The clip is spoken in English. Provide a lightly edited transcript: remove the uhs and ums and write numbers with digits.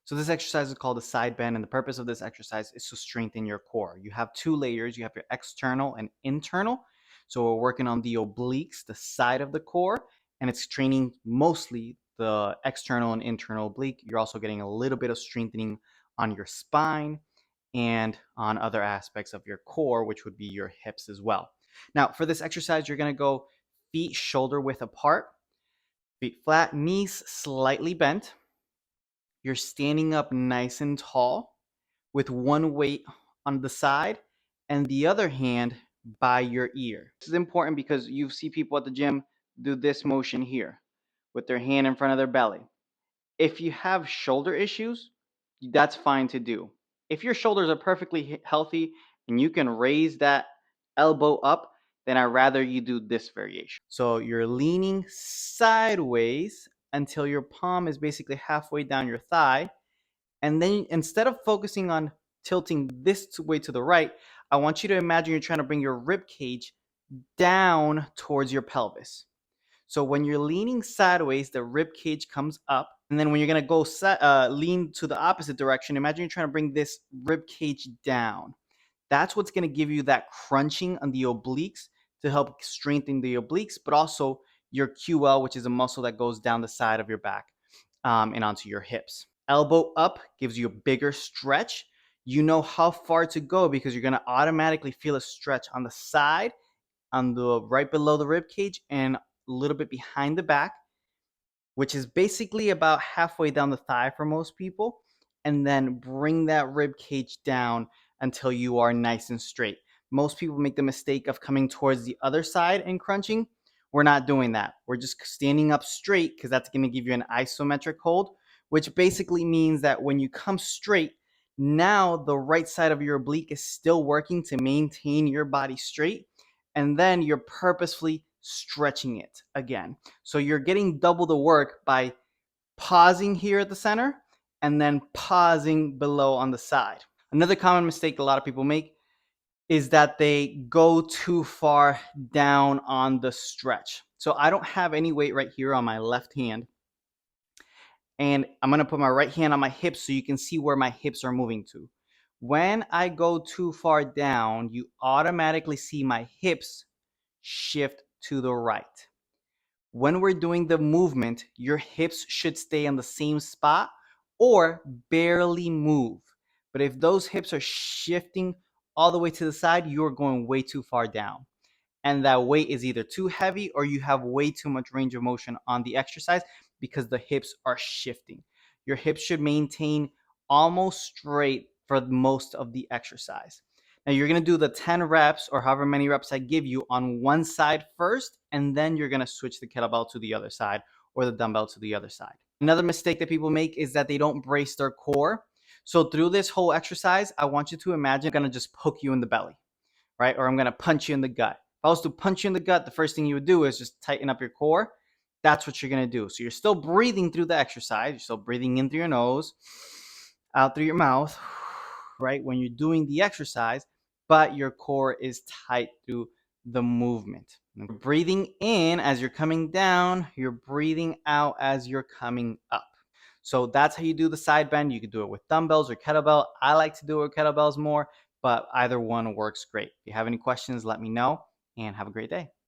So this exercise is called a side bend, and the purpose of this exercise is to strengthen your core. You have two layers. You have your external and internal. So we're working on the obliques, the side of the core, and it's training mostly the external and internal oblique. You're also getting a little bit of strengthening on your spine and on other aspects of your core, which would be your hips as well. Now, for this exercise, you're going to go feet shoulder width apart, feet flat, knees slightly bent. You're standing up nice and tall with one weight on the side and the other hand by your ear. This is important because you see people at the gym do this motion here with their hand in front of their belly. If you have shoulder issues, that's fine to do. If your shoulders are perfectly healthy and you can raise that elbow up, then I'd rather you do this variation. So you're leaning sideways until your palm is basically halfway down your thigh. And then instead of focusing on tilting this way to the right, I want you to imagine you're trying to bring your rib cage down towards your pelvis. So when you're leaning sideways, the rib cage comes up. And then when you're going to go lean to the opposite direction, imagine you're trying to bring this rib cage down. That's what's going to give you that crunching on the obliques to help strengthen the obliques, but also your QL, which is a muscle that goes down the side of your back and onto your hips. Elbow up gives you a bigger stretch. You know how far to go because you're going to automatically feel a stretch on the side, on the right below the rib cage, and a little bit behind the back, which is basically about halfway down the thigh for most people. And then bring that rib cage down until you are nice and straight. Most people make the mistake of coming towards the other side and crunching. We're not doing that. We're just standing up straight because that's going to give you an isometric hold, which basically means that when you come straight, now the right side of your oblique is still working to maintain your body straight. And then you're purposefully stretching it again. So you're getting double the work by pausing here at the center and then pausing below on the side. Another common mistake a lot of people make is that they go too far down on the stretch. So I don't have any weight right here on my left hand. And I'm going to put my right hand on my hips so you can see where my hips are moving to. When I go too far down, you automatically see my hips shift to the right. When we're doing the movement, your hips should stay on the same spot or barely move. But if those hips are shifting all the way to the side, you're going way too far down. And that weight is either too heavy or you have way too much range of motion on the exercise because the hips are shifting. Your hips should maintain almost straight for most of the exercise. Now you're going to do the 10 reps or however many reps I give you on one side first, and then you're going to switch the kettlebell to the other side or the dumbbell to the other side. Another mistake that people make is that they don't brace their core. So through this whole exercise, I want you to imagine I'm going to just poke you in the belly, right? Or I'm going to punch you in the gut. If I was to punch you in the gut, the first thing you would do is just tighten up your core. That's what you're going to do. So you're still breathing through the exercise. You're still breathing in through your nose, out through your mouth, right? When you're doing the exercise, but your core is tight through the movement. You're breathing in as you're coming down, you're breathing out as you're coming up. So that's how you do the side bend. You can do it with dumbbells or kettlebell. I like to do it with kettlebells more, but either one works great. If you have any questions, let me know and have a great day.